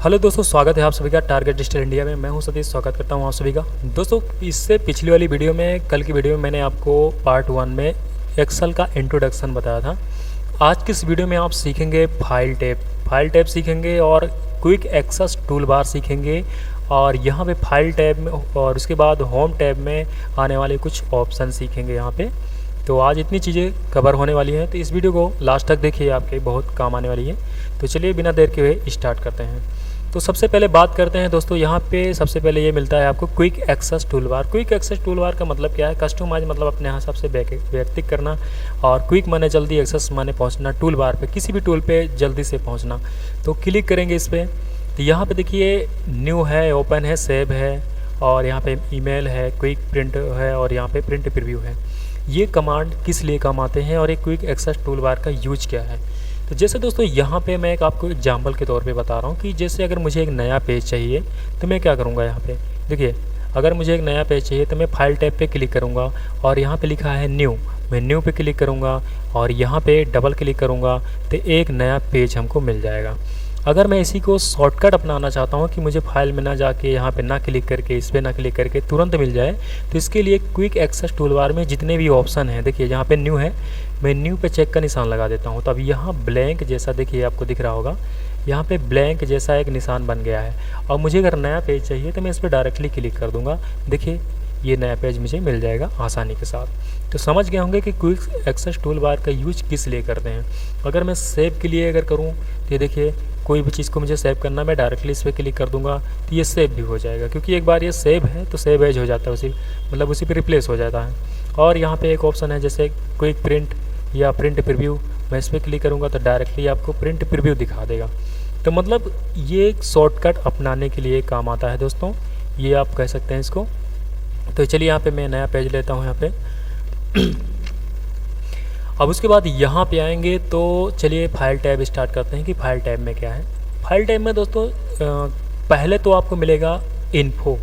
Hello दोस्तों, स्वागत है आप सभी का टारगेट डिजिटल इंडिया में। मैं हूं सतीश, स्वागत करता हूं आप सभी का। दोस्तों, इससे पिछली वाली वीडियो में, कल की वीडियो में मैंने आपको पार्ट 1 में एक्सेल का इंट्रोडक्शन बताया था। आज की इस वीडियो में आप सीखेंगे फाइल टैब सीखेंगे और क्विक एक्सेस टूल बार सीखेंगे। और यहाँ पे फाइल टैब में और उसके बाद होम टैब में आने वाले कुछ ऑप्शन सीखेंगे यहाँ पे। तो आज इतनी चीज़ें कवर होने वाली हैं, तो इस वीडियो को लास्ट तक देखिए, आपके बहुत काम आने वाली है। तो चलिए बिना देर के हुए स्टार्ट करते हैं। तो सबसे पहले बात करते हैं दोस्तों, यहाँ पे सबसे पहले ये मिलता है आपको quick access tool bar. Quick access tool bar का मतलब क्या है? कस्टमाइज मतलब अपने हिसाब से व्यक्तिगत करना, और क्विक माने जल्दी, एक्सेस माने पहुँचना टूल बार पे, किसी भी टूल पे जल्दी से पहुँचना। तो क्लिक करेंगे इस पर, तो यहाँ पे देखिए न्यू है, ओपन है, सेव है, और यहाँ पे ईमेल है, क्विक प्रिंट है, और यहाँ पे प्रिंट प्रीव्यू है। ये कमांड किस लिए काम आते हैं और एक क्विक एक्सेस टूल बार का यूज क्या है? तो जैसे दोस्तों यहाँ पे मैं एक आपको एग्जाम्पल के तौर पे बता रहा हूँ कि जैसे अगर मुझे एक नया पेज चाहिए तो मैं क्या करूँगा। यहाँ पे देखिए, अगर मुझे एक नया पेज चाहिए तो मैं फाइल टैब पे क्लिक करूँगा और यहाँ पे लिखा है न्यू, मैं न्यू पे क्लिक करूँगा और यहाँ पे डबल क्लिक करूँगा तो एक नया पेज हमको मिल जाएगा। अगर मैं इसी को शॉर्टकट अपनाना चाहता हूँ कि मुझे फाइल में ना जाके यहाँ पे ना क्लिक करके, इस पर ना क्लिक करके तुरंत मिल जाए, तो इसके लिए क्विक एक्सेस टूल बार में जितने भी ऑप्शन हैं, देखिए यहाँ पे न्यू है, मैं न्यू पे चेक का निशान लगा देता हूँ। तो अब यहाँ ब्लैंक जैसा देखिए आपको दिख रहा होगा, यहाँ पे ब्लैंक जैसा एक निशान बन गया है। और मुझे अगर नया पेज चाहिए तो मैं इस पर डायरेक्टली क्लिक कर दूँगा, देखिए ये नया पेज मुझे मिल जाएगा आसानी के साथ। तो समझ गए होंगे कि क्विक एक्सेस टूल बार का यूज किस लिए करते हैं। अगर मैं सेव के लिए अगर करूँ तो ये देखिए, कोई भी चीज़ को मुझे सेव करना, मैं डायरेक्टली इस पर क्लिक कर दूंगा तो ये सेव भी हो जाएगा, क्योंकि एक बार ये सेव है तो सेव एज हो जाता है, उसी पे रिप्लेस हो जाता है। और यहाँ पे एक ऑप्शन है जैसे क्विक प्रिंट या प्रिंट प्रीव्यू, मैं इस पर क्लिक करूँगा तो डायरेक्टली आपको प्रिंट प्रीव्यू दिखा देगा। तो मतलब ये एक शॉर्टकट अपनाने के लिए काम आता है दोस्तों, ये आप कह सकते हैं इसको। तो चलिए यहाँ पे मैं नया पेज लेता हूँ यहाँ पे। अब उसके बाद यहाँ पे आएंगे तो चलिए फाइल टैब स्टार्ट करते हैं कि फाइल टैब में क्या है। फाइल टैब में दोस्तों पहले तो आपको मिलेगा इन्फो।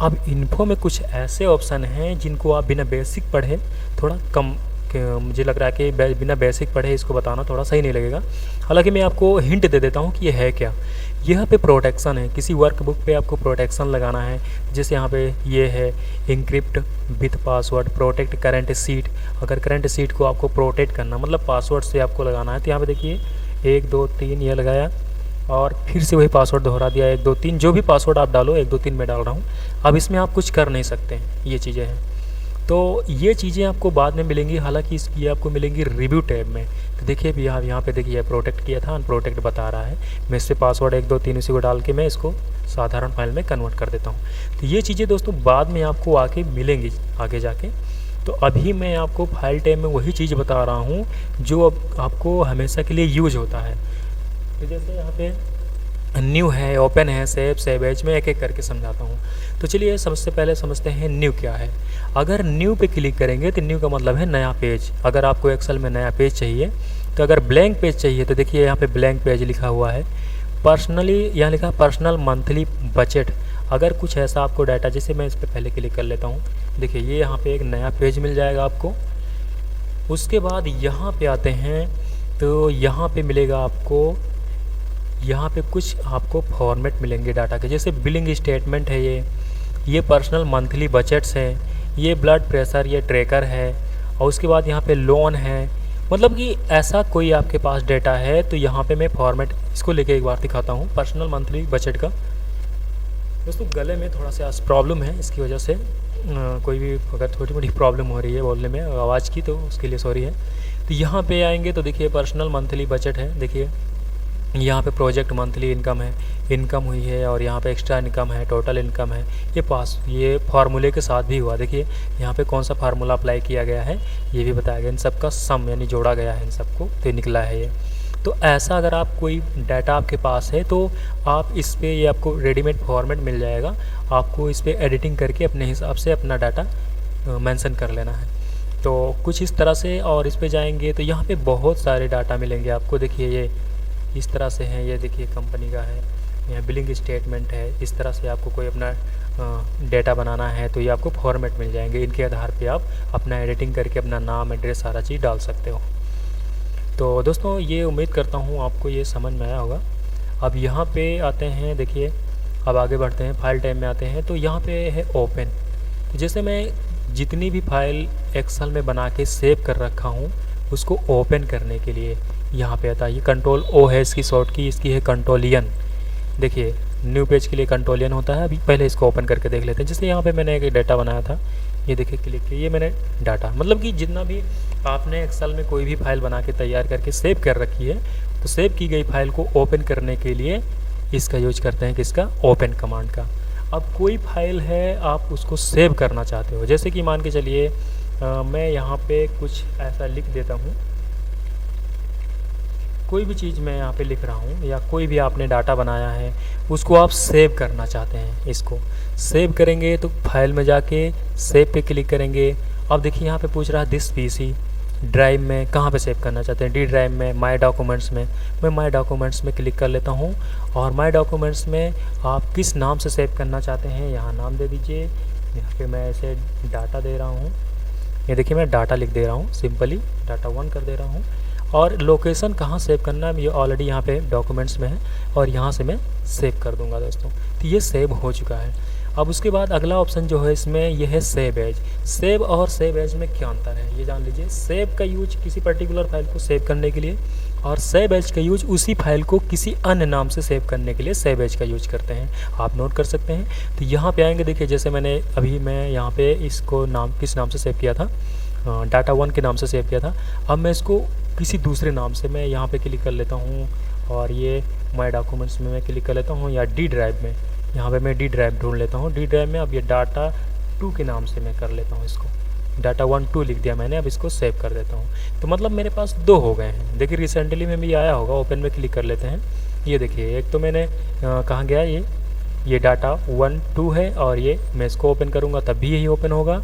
अब इन्फो में कुछ ऐसे ऑप्शन हैं जिनको आप बिना बेसिक पढ़े, थोड़ा कम मुझे लग रहा है कि बिना बेसिक पढ़े इसको बताना थोड़ा सही नहीं लगेगा। हालांकि मैं आपको हिंट दे देता हूँ कि ये है क्या। यहाँ पे प्रोटेक्शन है, किसी वर्कबुक पे आपको प्रोटेक्शन लगाना है। जैसे यहाँ पे ये है encrypt with password, protect current seat. अगर करंट सीट को आपको प्रोटेक्ट करना मतलब पासवर्ड से आपको लगाना है, तो यहाँ पे देखिए 1 2 3 ये लगाया और फिर से वही पासवर्ड दोहरा दिया 1 2 3। जो भी पासवर्ड आप डालो 1 2 3 में डाल रहा हूँ। अब इसमें आप कुछ कर नहीं सकते, ये चीज़ें हैं। तो ये चीज़ें आपको बाद में मिलेंगी, हालांकि इसकी आपको मिलेंगी रिव्यू टैब में। तो देखिए अभी यहाँ पे देखिए प्रोटेक्ट किया था, अनप्रोटेक्ट बता रहा है। मैं इस पर पासवर्ड 1 2 3 उसी को डाल के मैं इसको साधारण फाइल में कन्वर्ट कर देता हूँ। तो ये चीज़ें दोस्तों बाद में आपको आके मिलेंगी आगे जाके। तो अभी मैं आपको फाइल टैब में वही चीज़ बता रहा हूँ जो अब आपको हमेशा के लिए यूज होता है। तो जैसे यहाँ पे न्यू है, ओपन है, सेव एज, में एक एक करके समझाता हूँ। तो चलिए सबसे पहले समझते हैं न्यू क्या है। अगर न्यू पे क्लिक करेंगे तो न्यू का मतलब है नया पेज। अगर आपको एक्सेल में नया पेज चाहिए, तो अगर ब्लैंक पेज चाहिए तो देखिए यहाँ पे ब्लैंक पेज लिखा हुआ है। पर्सनली यहाँ लिखा पर्सनल मंथली बजट। अगर कुछ ऐसा आपको डाटा, जैसे मैं इस पर पहले क्लिक कर लेता हूँ, देखिए ये यहाँ पे एक नया पेज मिल जाएगा आपको। उसके बाद यहाँ पे आते हैं तो यहाँ पे मिलेगा आपको, यहाँ पे कुछ आपको फॉर्मेट मिलेंगे डाटा के, जैसे बिलिंग स्टेटमेंट है, ये पर्सनल मंथली बजट्स है, ये ब्लड प्रेशर, ये ट्रैकर है, और उसके बाद यहाँ पे लोन है। मतलब कि ऐसा कोई आपके पास डेटा है तो यहाँ पे मैं फॉर्मेट इसको लेके एक बार दिखाता हूँ पर्सनल मंथली बजट का। दोस्तों गले में थोड़ा सा प्रॉब्लम है, इसकी वजह से कोई भी अगर थोड़ी मोटी प्रॉब्लम हो रही है बोलने में आवाज़ की तो उसके लिए सॉरी है। तो यहाँ पे आएंगे तो देखिए पर्सनल मंथली बजट है, देखिए यहाँ पे प्रोजेक्ट मंथली इनकम है, इनकम हुई है, और यहाँ पे एक्स्ट्रा इनकम है, टोटल इनकम है। ये फार्मूले के साथ भी हुआ, देखिए यहाँ पे कौन सा फार्मूला अप्लाई किया गया है ये भी बताया गया, इन सब का सम यानी जोड़ा गया है इन सबको, तो निकला है ये। तो ऐसा अगर आप कोई डाटा आपके पास है तो आप इस पर, ये आपको रेडीमेड फॉर्मेट मिल जाएगा, आपको इस पर एडिटिंग करके अपने हिसाब से अपना डाटा मेंशन कर लेना है। तो कुछ इस तरह से, और इस पर जाएंगे तो यहाँ पे बहुत सारे डाटा मिलेंगे आपको। देखिए ये इस तरह से है, ये देखिए कंपनी का है, यहाँ बिलिंग स्टेटमेंट है। इस तरह से आपको कोई अपना डेटा बनाना है तो ये आपको फॉर्मेट मिल जाएंगे, इनके आधार पे आप अपना एडिटिंग करके अपना नाम, एड्रेस, सारा चीज़ डाल सकते हो। तो दोस्तों ये उम्मीद करता हूँ आपको ये समझ में आया होगा। अब यहाँ पे आते हैं, देखिए अब आगे बढ़ते हैं, फाइल टाइप में आते हैं तो यहाँ पे है ओपन। तो जैसे मैं जितनी भी फाइल एक्सेल में बना के सेव कर रखा हूँ उसको ओपन करने के लिए यहाँ पे आता है, ये कंट्रोल ओ है इसकी शॉर्ट की, इसकी है कंट्रोलियन। देखिए न्यू पेज के लिए कंट्रोलियन होता है। अभी पहले इसको ओपन करके देख लेते हैं। जैसे यहाँ पे मैंने एक डाटा बनाया था, ये देखिए क्लिक किया, ये मैंने डाटा मतलब कि जितना भी आपने एक्सेल में कोई भी फाइल बना के तैयार करके सेव कर रखी है तो सेव की गई फाइल को ओपन करने के लिए इसका यूज करते हैं, किसका, ओपन कमांड का। अब कोई फाइल है आप उसको सेव करना चाहते हो, जैसे कि मान के चलिए मैं यहाँ पे कुछ ऐसा लिख देता हूँ, कोई भी चीज़ मैं यहाँ पे लिख रहा हूँ या कोई भी आपने डाटा बनाया है उसको आप सेव करना चाहते हैं। इसको सेव करेंगे तो फाइल में जाके सेव पे क्लिक करेंगे। अब देखिए यहाँ पे पूछ रहा है दिस पीसी ड्राइव में कहाँ पे सेव करना चाहते हैं, डी ड्राइव में, माय डॉक्यूमेंट्स में। मैं माय डॉक्यूमेंट्स में क्लिक कर लेता हूँ और माय डॉक्यूमेंट्स में आप किस नाम से सेव करना चाहते हैं यहाँ नाम दे दीजिए। यहाँ पे मैं ऐसे डाटा दे रहा हूँ, ये देखिए मैं डाटा लिख दे रहा हूँ, सिंपली डाटा 1 कर दे रहा हूँ। और लोकेशन कहाँ सेव करना है ये ऑलरेडी यहाँ पे डॉक्यूमेंट्स में है और यहाँ से मैं सेव कर दूँगा दोस्तों। तो ये सेव हो चुका है। अब उसके बाद अगला ऑप्शन जो है इसमें ये है सेव एज। सेव और सेव एज में क्या अंतर है ये जान लीजिए। सेव का यूज किसी पर्टिकुलर फाइल को सेव करने के लिए और सेव एज का यूज उसी फाइल को किसी अन्य नाम से सेव करने के लिए सेव एज का यूज करते हैं, आप नोट कर सकते हैं। तो यहाँ पे आएंगे, देखिए जैसे मैं यहाँ पे इसको किस नाम से सेव किया था, डाटा 1 के नाम से सेव किया था। अब मैं इसको किसी दूसरे नाम से मैं यहाँ पे क्लिक कर लेता हूँ और ये माय डॉक्यूमेंट्स में मैं क्लिक कर लेता हूँ या डी ड्राइव में, यहाँ पे मैं डी ड्राइव ढूंढ लेता हूँ। डी ड्राइव में अब ये डाटा 2 के नाम से मैं कर लेता हूँ, इसको डाटा 1 2 लिख दिया मैंने। अब इसको सेव कर देता हूँ तो मतलब मेरे पास 2 हो गए हैं। देखिए रिसेंटली में भी आया होगा, ओपन में क्लिक कर लेते हैं। ये देखिए एक तो मैंने कहाँ गया, ये डाटा 1 2 है और ये मैं इसको ओपन करूँगा तब भी यही ओपन होगा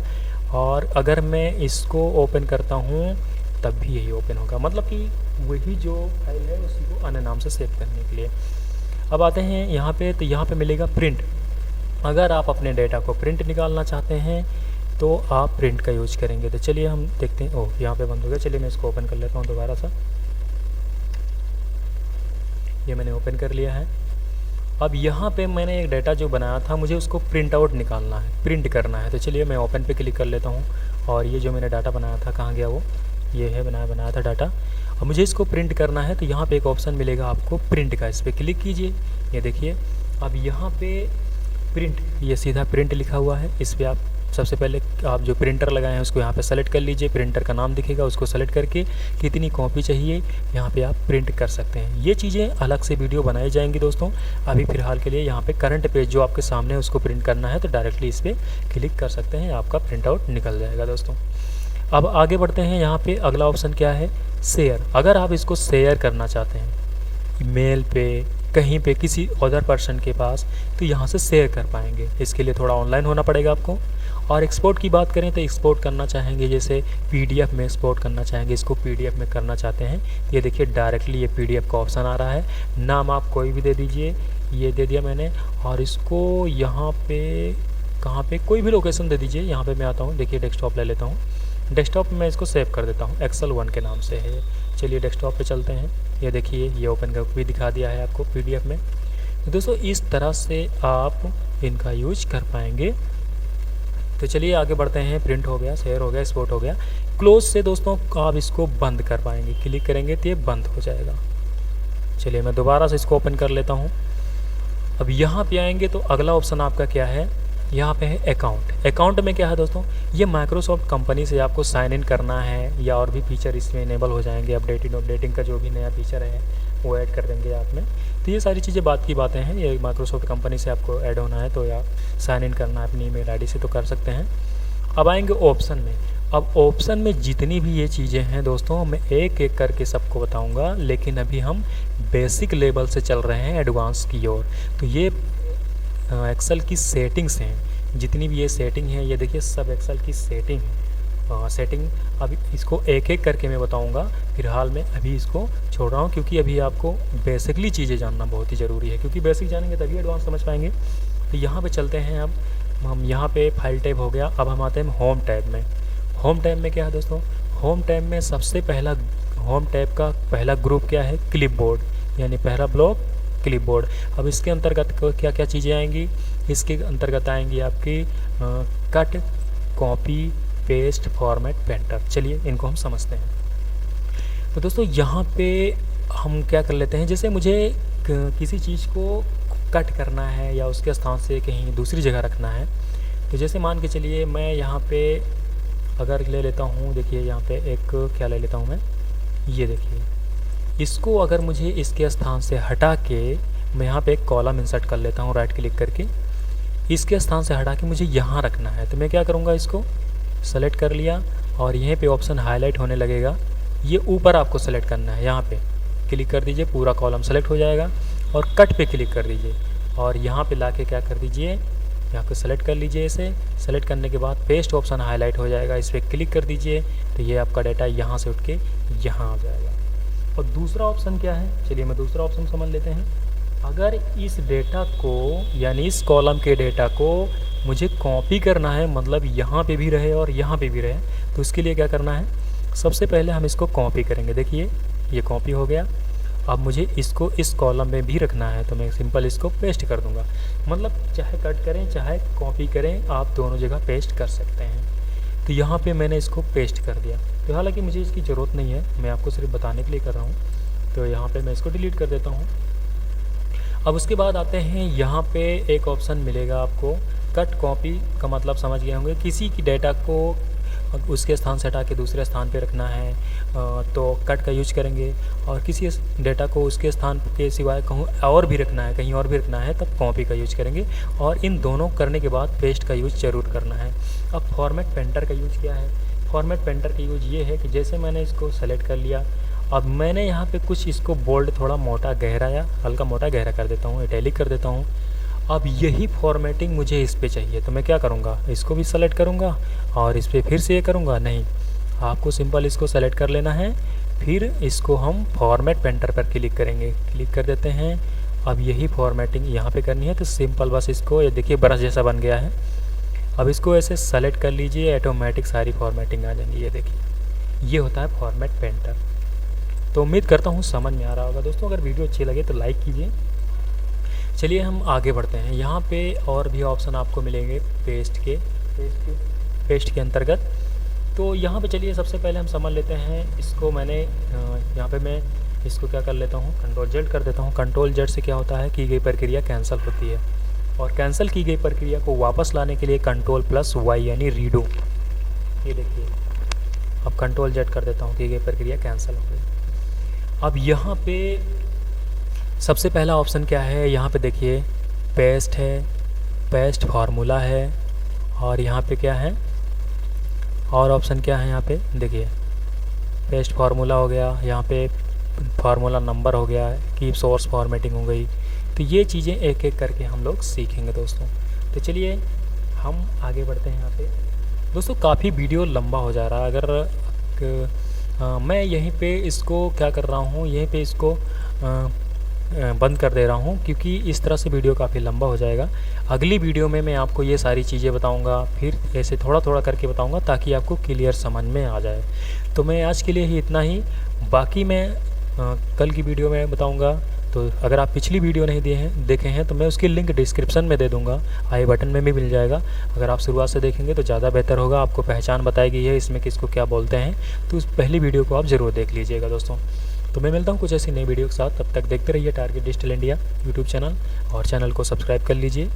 और अगर मैं इसको ओपन करता हूँ तब भी यही ओपन होगा, मतलब कि वही जो फाइल है उसी को अन्य नाम से सेव करने के लिए। अब आते हैं यहाँ पे, तो यहाँ पे मिलेगा प्रिंट। अगर आप अपने डेटा को प्रिंट निकालना चाहते हैं तो आप प्रिंट का यूज करेंगे। तो चलिए हम देखते हैं, ओह यहाँ पे बंद हो गया। चलिए मैं इसको ओपन कर लेता हूँ दोबारा सा, ये मैंने ओपन कर लिया है। अब यहाँ पे मैंने एक डाटा जो बनाया था मुझे उसको प्रिंट आउट निकालना है, प्रिंट करना है। तो चलिए मैं ओपन पे क्लिक कर लेता हूँ और ये जो मैंने डाटा बनाया था कहाँ गया, वो ये है बनाया था डाटा। अब मुझे इसको प्रिंट करना है तो यहाँ पे एक ऑप्शन मिलेगा आपको प्रिंट का, इस पर क्लिक कीजिए। ये देखिए अब यहाँ पे प्रिंट, ये सीधा प्रिंट लिखा हुआ है। इस पर आप सबसे पहले आप जो प्रिंटर लगाए हैं उसको यहाँ पे सेलेक्ट कर लीजिए। प्रिंटर का नाम दिखेगा, उसको सेलेक्ट करके कितनी कॉपी चाहिए यहाँ पे आप प्रिंट कर सकते हैं। ये चीज़ें अलग से वीडियो बनाई जाएंगी दोस्तों। अभी फ़िलहाल के लिए यहाँ पे करंट पेज जो आपके सामने है उसको प्रिंट करना है तो डायरेक्टली इस पर क्लिक कर सकते हैं, आपका प्रिंट आउट निकल जाएगा दोस्तों। अब आगे बढ़ते हैं, यहाँ पे अगला ऑप्शन क्या है, शेयर। अगर आप इसको शेयर करना चाहते हैं ईमेल पे, कहीं पे, किसी अदर पर्सन के पास, तो यहाँ से शेयर कर पाएंगे। इसके लिए थोड़ा ऑनलाइन होना पड़ेगा आपको। और एक्सपोर्ट की बात करें तो एक्सपोर्ट करना चाहेंगे, जैसे पीडीएफ में एक्सपोर्ट करना चाहेंगे, इसको पीडीएफ में करना चाहते हैं, ये देखिए डायरेक्टली ये पीडीएफ का ऑप्शन आ रहा है। नाम आप कोई भी दे दीजिए, ये दे दिया मैंने। और इसको यहाँ पे कहाँ पे कोई भी लोकेशन दे दीजिए। यहाँ पे मैं आता हूँ, देखिए डेस्कटॉप ले लेता हूँ। डेस्कटॉप में मैं इसको सेव कर देता हूँ, एक्सेल 1 के नाम से है। चलिए डेस्कटॉप पे चलते हैं। ये देखिए ये ओपन करके भी दिखा दिया है आपको पीडीएफ में। तो दोस्तों इस तरह से आप इनका यूज कर पाएंगे। तो चलिए आगे बढ़ते हैं। प्रिंट हो गया, शेयर हो गया, एक्सपोर्ट हो गया। क्लोज से दोस्तों आप इसको बंद कर पाएंगे, क्लिक करेंगे तो ये बंद हो जाएगा। चलिए मैं दोबारा से इसको ओपन कर लेता हूँ। अब यहाँ पे आएंगे तो अगला ऑप्शन आपका क्या है, यहाँ पे है अकाउंट। अकाउंट में क्या है दोस्तों, ये माइक्रोसॉफ्ट कंपनी से आपको साइन इन करना है या और भी फीचर इसमें इनेबल हो जाएंगे। अपडेटिंग का जो भी नया फीचर है वो ऐड कर देंगे आप में। तो ये सारी चीज़ें बात की बातें हैं। ये माइक्रोसॉफ्ट कंपनी से आपको ऐड होना है तो या साइन इन करना है अपनी ईमेल आईडी से तो कर सकते हैं। अब आएंगे ऑप्शन में। अब ऑप्शन में जितनी भी ये चीज़ें हैं दोस्तों मैं एक एक करके सबको बताऊँगा, लेकिन अभी हम बेसिक लेवल से चल रहे हैं एडवांस की ओर। तो ये एक्सेल की सेटिंग्स हैं, जितनी भी ये सेटिंग है ये देखिए सब एक्सेल की सेटिंग है। सेटिंग अभी इसको एक एक करके मैं बताऊंगा। फिलहाल मैं अभी इसको छोड़ रहा हूँ क्योंकि अभी आपको बेसिकली चीज़ें जानना बहुत ही ज़रूरी है, क्योंकि बेसिक जानेंगे तभी एडवांस समझ पाएंगे। तो यहाँ पे चलते हैं। अब हम यहाँ पे फाइल टैब हो गया। अब हम आते हैं होम टैब में। होम टैब में क्या है दोस्तों, होम टैब में सबसे पहला होम टैब का पहला ग्रुप क्या है, क्लिपबोर्ड, यानी पहला ब्लॉक क्लिपबोर्ड। अब इसके अंतर्गत क्या क्या चीज़ें आएंगी, इसके अंतर्गत आएंगी आपकी cut, copy, paste, format, painter. चलिए इनको हम समझते हैं। तो दोस्तों यहाँ पे हम क्या कर लेते हैं, जैसे मुझे किसी चीज़ को कट करना है या उसके स्थान से कहीं दूसरी जगह रखना है, तो जैसे मान के चलिए मैं यहाँ पे अगर ले लेता हूँ, देखिए यहाँ पे एक क्या ले लेता हूँ मैं, ये देखिए, इसको अगर मुझे इसके स्थान से हटा के मैं यहाँ पे एक कॉलम इंसर्ट कर लेता हूँ राइट क्लिक करके, इसके स्थान से हटा के मुझे यहाँ रखना है, तो मैं क्या करूँगा, इसको सेलेक्ट कर लिया और यहीं पे ऑप्शन हाईलाइट होने लगेगा, ये ऊपर आपको सेलेक्ट करना है, यहाँ पे क्लिक कर दीजिए, पूरा कॉलम सेलेक्ट हो जाएगा और कट पे क्लिक कर दीजिए और यहाँ पे लाके क्या कर दीजिए, यहाँ पे सेलेक्ट कर लीजिए। इसे सेलेक्ट करने के बाद पेस्ट ऑप्शन हाईलाइट हो जाएगा, इस पर क्लिक कर दीजिए, तो ये आपका डाटा यहाँ से उठ के यहाँ आ जाएगा। और दूसरा ऑप्शन क्या है, चलिए मैं दूसरा ऑप्शन समझ लेते हैं। अगर इस डेटा को यानी इस कॉलम के डेटा को मुझे कॉपी करना है, मतलब यहाँ पे भी रहे और यहाँ पे भी रहे, तो इसके लिए क्या करना है, सबसे पहले हम इसको कॉपी करेंगे। देखिए ये कॉपी हो गया। अब मुझे इसको इस कॉलम में भी रखना है, तो मैं सिंपल इसको पेस्ट कर दूंगा। मतलब चाहे कट करें चाहे कॉपी करें, आप दोनों जगह पेस्ट कर सकते हैं। तो यहाँ पे मैंने इसको पेस्ट कर दिया। तो हालांकि मुझे इसकी ज़रूरत नहीं है, मैं आपको सिर्फ बताने के लिए कर रहा हूँ। तो यहाँ पे मैं इसको डिलीट कर देता हूँ। अब उसके बाद आते हैं, यहाँ पे एक ऑप्शन मिलेगा आपको कट कॉपी का मतलब समझ गए होंगे, किसी की डेटा को उसके स्थान से हटा के दूसरे स्थान पे रखना है तो कट का यूज करेंगे, और किसी डेटा को उसके स्थान के सिवाय कहूँ और भी रखना है, कहीं और भी रखना है, तब कॉपी का यूज करेंगे। और इन दोनों करने के बाद पेस्ट का यूज ज़रूर करना है। अब फॉर्मेट पेंटर का यूज क्या है, फॉर्मेट पेंटर का यूज ये है कि जैसे मैंने इसको सेलेक्ट कर लिया, अब मैंने यहाँ पे कुछ इसको बोल्ड थोड़ा मोटा गहरा या हल्का मोटा गहरा कर देता हूँ, इटैलिक कर देता हूँ। अब यही फॉर्मेटिंग मुझे इस पे चाहिए, तो मैं क्या करूँगा, इसको भी सेलेक्ट करूँगा और इस पर फिर से ये करूँगा, नहीं, आपको सिंपल इसको सेलेक्ट कर लेना है, फिर इसको हम फॉर्मेट पेंटर पर क्लिक करेंगे, क्लिक कर देते हैं। अब यही फॉर्मेटिंग यहाँ पे करनी है, तो सिंपल बस इसको, ये देखिए ब्रश जैसा बन गया है। अब इसको ऐसे सेलेक्ट कर लीजिए, ऑटोमेटिक सारी फॉर्मेटिंग आ जाएंगी। ये देखिए, ये होता है फॉर्मेट पेंटर। तो उम्मीद करता हूँ समझ में आ रहा होगा दोस्तों। अगर वीडियो अच्छी लगे तो लाइक कीजिए। चलिए हम आगे बढ़ते हैं। यहाँ पे और भी ऑप्शन आपको मिलेंगे पेस्ट के अंतर्गत। तो यहाँ पे चलिए सबसे पहले हम समझ लेते हैं इसको। मैंने यहाँ पे मैं इसको क्या कर लेता हूँ, Ctrl Z कर देता हूँ। Ctrl Z से क्या होता है, की गई प्रक्रिया कैंसिल होती है, और कैंसिल की गई प्रक्रिया को वापस लाने के लिए Ctrl+Y यानी रीडो। ये देखिए, अब Ctrl Z कर देता हूँ, की गई प्रक्रिया कैंसिल हो गई। अब यहाँ पे सबसे पहला ऑप्शन क्या है, यहाँ पे देखिए पेस्ट है, पेस्ट फार्मूला है, और यहाँ पे क्या है और ऑप्शन क्या है, यहाँ पे देखिए पेस्ट फार्मूला हो गया, यहाँ पे फार्मूला नंबर हो गया, कीप सोर्स फॉर्मेटिंग हो गई। तो ये चीज़ें एक एक करके हम लोग सीखेंगे दोस्तों। तो चलिए हम आगे बढ़ते हैं। यहाँ पे दोस्तों काफ़ी वीडियो लंबा हो जा रहा है, अगर मैं यहीं पे इसको क्या कर रहा हूँ, यहीं पे इसको बंद कर दे रहा हूँ, क्योंकि इस तरह से वीडियो काफ़ी लंबा हो जाएगा। अगली वीडियो में मैं आपको ये सारी चीज़ें बताऊँगा, फिर ऐसे थोड़ा थोड़ा करके बताऊँगा ताकि आपको क्लियर समझ में आ जाए। तो मैं आज के लिए ही इतना ही, बाकी मैं कल की वीडियो में बताऊँगा। तो अगर आप पिछली वीडियो नहीं देखे हैं तो मैं उसकी लिंक डिस्क्रिप्शन में दे दूँगा, आई बटन में भी मिल जाएगा। अगर आप शुरुआत से देखेंगे तो ज़्यादा बेहतर होगा, आपको पहचान बताई गई है इसमें किसको क्या बोलते हैं। तो उस पहली वीडियो को आप ज़रूर देख लीजिएगा दोस्तों। तो मैं मिलता हूँ कुछ ऐसी नई वीडियो के साथ, तब तक देखते रहिए target digital India YouTube channel, और चैनल को सब्सक्राइब कर लीजिए।